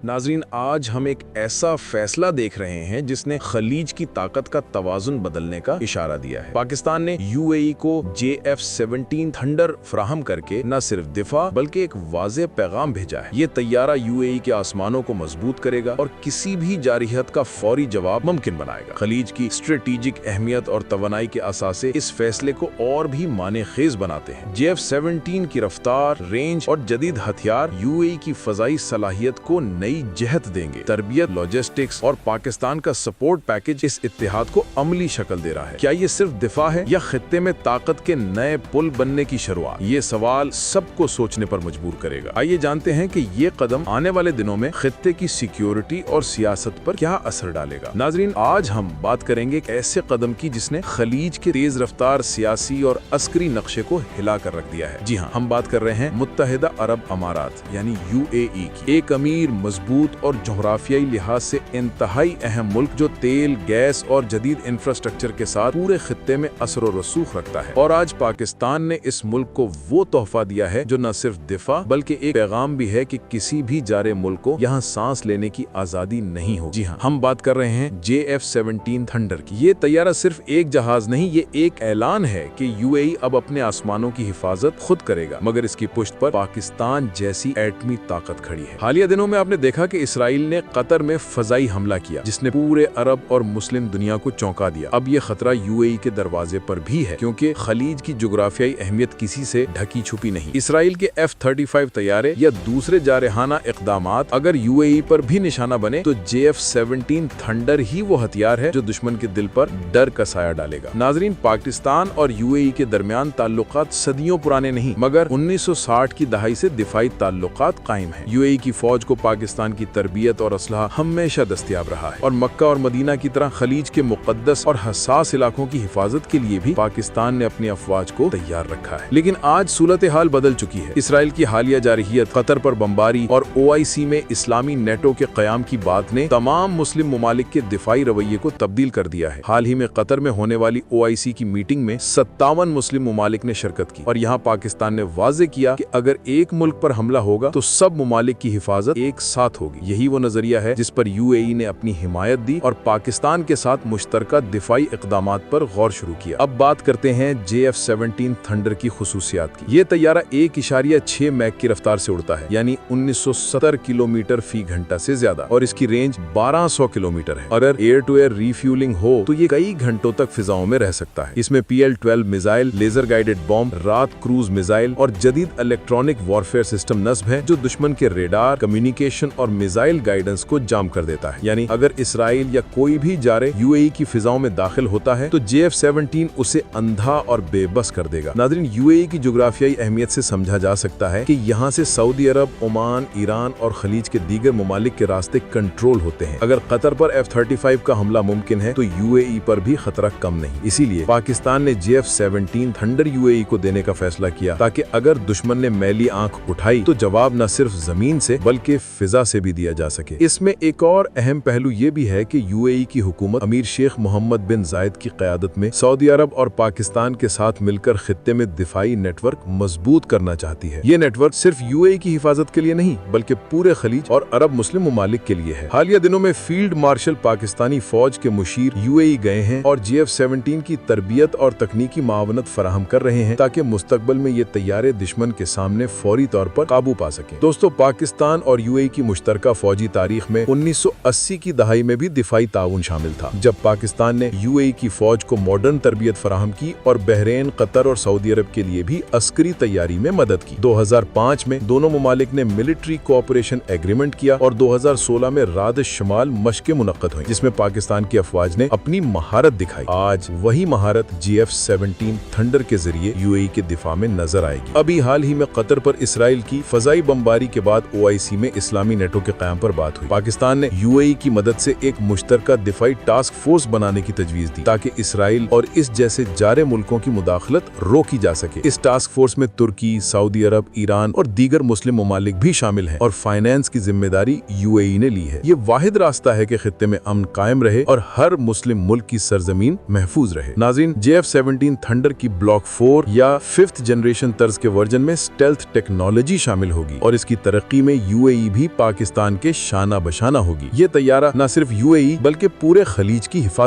नाजरीन, आज हम एक ऐसा फैसला देख रहे हैं जिसने खलीज की ताकत का तवाजुन बदलने का इशारा दिया है। पाकिस्तान ने यूएई को JF-17 थंडर फराहम करके न सिर्फ दिफा बल्कि एक वाज़ेह पैगाम भेजा है। ये तैयारा यूएई के आसमानों को मजबूत करेगा और किसी भी जारहियत का फौरी जवाब मुमकिन बनाएगा। खलीज की स्ट्रेटेजिक अहमियत और तवानाई के असासे इस फैसले को और भी माने खेज बनाते हैं। JF-17 की रफ्तार, रेंज और जदीद हथियार यूएई की फजाई सलाहियत को नई जहत देंगे। तरबियत, लॉजिस्टिक्स और पाकिस्तान का सपोर्ट पैकेज इस इत्तेहाद को अमली शक्ल दे रहा है। क्या ये सिर्फ दिफा है या खित्ते में ताकत के नए पुल बनने की शुरुआत? ये सवाल सबको सोचने पर मजबूर करेगा। आइए जानते हैं कि ये कदम आने वाले दिनों में खित्ते की सिक्योरिटी और सियासत पर क्या असर डालेगा। नाजरीन, आज हम बात करेंगे एक ऐसे कदम की जिसने खलीज के तेज रफ्तार सियासी और अस्करी नक्शे को हिला कर रख दिया है। जी हाँ, हम बात कर रहे हैं मुत्तहिदा अरब अमारात यानी UAE की। एक अमीर, मजबूत और जोग्राफियाई लिहाज से इंतहाई अहम मुल्क जो तेल, गैस और जदीद इंफ्रास्ट्रक्चर के साथ पूरे खित्ते में असर और रसूख रखता है। और आज पाकिस्तान ने इस मुल्क को वो तोहफा दिया है जो न सिर्फ दिफा बल्कि एक पैगाम भी है कि किसी भी जारे मुल्क को यहाँ सांस लेने की आजादी नहीं हो। जी हाँ, हम बात कर रहे हैं JF-17 थंडर की। ये तैयारा सिर्फ एक जहाज नहीं, ये एक ऐलान है कि UAE अब अपने आसमानों की हिफाजत खुद करेगा, मगर इसकी पुश्त पर पाकिस्तान जैसी एटमी ताकत खड़ी है। हालिया दिनों में आपने देखा कि इसराइल ने कतर में फजाई हमला किया जिसने पूरे अरब और मुस्लिम दुनिया को चौंका दिया। अब ये खतरा UAE के दरवाजे पर भी है, क्योंकि खलीज की जोग्राफियाई अहमियत किसी से ढकी छुपी नहीं। इसराइल के F-35 तैयारे या दूसरे जारहाना इक़दामात अगर UAE पर भी निशाना बने तो JF-17 थंडर ही वो हथियार है जो दुश्मन के दिल पर डर का साया डालेगा। नाजरीन, पाकिस्तान और UAE के दरमियान ताल्लुकात सदियों पुराने नहीं, मगर 1960 की दहाई से दिफाई ताल्लुकात कायम है। UAE की फौज को पाकिस्तान की तरबियत और असलहा हमेशा दस्तयाब रहा है और मक्का और मदीना की तरह खलीज के मुकद्दस और हसास इलाकों की हिफाजत के लिए भी पाकिस्तान ने अपनी अफवाज को तैयार रखा है। लेकिन आज सूरत हाल बदल चुकी है। इसराइल की हालिया जारहियत, कतर पर बमबारी और OIC में इस्लामी नेटो के क़याम की बात ने तमाम मुस्लिम ममालिक के दिफाई रवैये को तब्दील कर दिया है। हाल ही में कतर में होने वाली OIC की मीटिंग में 57 मुस्लिम ममालिक ने शिरकत की और यहाँ पाकिस्तान ने वाज़े किया कि अगर एक मुल्क पर हमला होगा तो सब ममालिक की हिफाजत एक साथ होगी। यही वो नजरिया है जिस पर UAE ने अपनी हिमायत दी और पाकिस्तान के साथ मुश्तरका दिफाई इक़दामात पर गौर शुरू किया। अब बात करते हैं JF-17 थंडर की खुसूसियात की। ये तैयारा 1.6 मैक की रफ्तार से उड़ता है, यानी 1970 किलोमीटर फी घंटा से ज्यादा, और इसकी रेंज 1200 किलोमीटर है। अगर एयर टू एयर रिफ्यूलिंग हो तो ये कई घंटों तक फिजाओं में रह सकता है। इसमें PL-12 missile, laser guided bomb, Raad cruise missile और जदीद इलेक्ट्रॉनिक वॉरफेयर सिस्टम नस्ब है जो दुश्मन के रेडार, कम्युनिकेशन और मिसाइल गाइडेंस को जाम कर देता है। यानी अगर इसराइल या कोई भी जारे UAE की फिजाओं में दाखिल होता है तो JF-17 उसे अंधा और बेबस कर देगा। नाज़रीन, UAE की जोग्राफियाई अहमियत से समझा जा सकता है कि यहाँ से सऊदी अरब, ओमान, ईरान और खलीज के दीगर ममालिक के रास्ते कंट्रोल होते हैं। अगर कतर पर F-35 का हमला मुमकिन है तो UAE पर भी खतरा कम नहीं। इसीलिए पाकिस्तान ने JF-17 थंडर UAE को देने का फैसला किया, ताकि अगर दुश्मन ने मैली आंख उठाई तो जवाब न सिर्फ जमीन से बल्कि फिजा से भी दिया जा सके। इसमें एक और अहम पहलू ये भी है कि UAE की हुकूमत अमीर शेख मोहम्मद बिन जायद की क़यादत में सऊदी अरब और पाकिस्तान के साथ मिलकर खित्ते में दिफाई नेटवर्क मजबूत करना चाहती है। ये नेटवर्क सिर्फ UAE की हिफाजत के लिए नहीं बल्कि पूरे खलीज और अरब मुस्लिम ममालिक के लिए है। हालिया दिनों में फील्ड मार्शल पाकिस्तानी फौज के मुशीर UAE गए हैं और JF-17 की तरबियत और तकनीकी मावनत फराहम कर रहे हैं, ताकि मुस्तकबिल में ये तैयारे दुश्मन के सामने फौरी तौर पर काबू पा सकें। दोस्तों, पाकिस्तान और UAE की मुश्तरका फौजी तारीख में 1980 की दहाई में भी दिफाई ताउन शामिल था, जब पाकिस्तान ने UAE की फौज को मॉडर्न तरबियत फराहम की और बहरीन, कतर और सऊदी अरब के लिए भी अस्करी तैयारी में मदद की। 2005 में दोनों ममालिक ने मिलिट्री कोऑपरेशन एग्रीमेंट किया और 2016 में राद शमाल मशक़ें मुनक्कद हुई, जिसमें पाकिस्तान की अफवाज ने अपनी महारत दिखाई। आज वही महारत JF-17 थंडर के जरिए UAE के दिफा में नजर आएगी। अभी हाल ही में कतर पर इसराइल की फजाई बमबारी के बाद OIC में इस्लामी नेटो के क़याम पर बात हुई। पाकिस्तान ने UAE की मदद से एक मुश्तरका दिफाई टास्क फोर्स बनाने की तजवीज़ दी, ताकि इसराइल और इस जैसे जारे मुल्कों की मुदाखलत रोकी जा सके। इस टास्क फोर्स में तुर्की, सऊदी अरब, ईरान और दीगर मुस्लिम ममालिक भी शामिल हैं और फाइनेंस की जिम्मेदारी UAE ने ली है। ये वाहिद रास्ता है कि खित्ते में अमन कायम रहे और हर मुस्लिम मुल्क की सरजमीन महफूज रहे। नाज़रीन, JF-17 थंडर की ब्लॉक 4 या 5th जनरेशन तर्ज के वर्जन में स्टेल्थ टेक्नोलॉजी शामिल होगी और इसकी तरक्की में UAE भी پاکستان کے شانہ بشانہ ہوگی۔ یہ طیارہ نہ صرف UAE بلکہ پورے خلیج کی حفاظت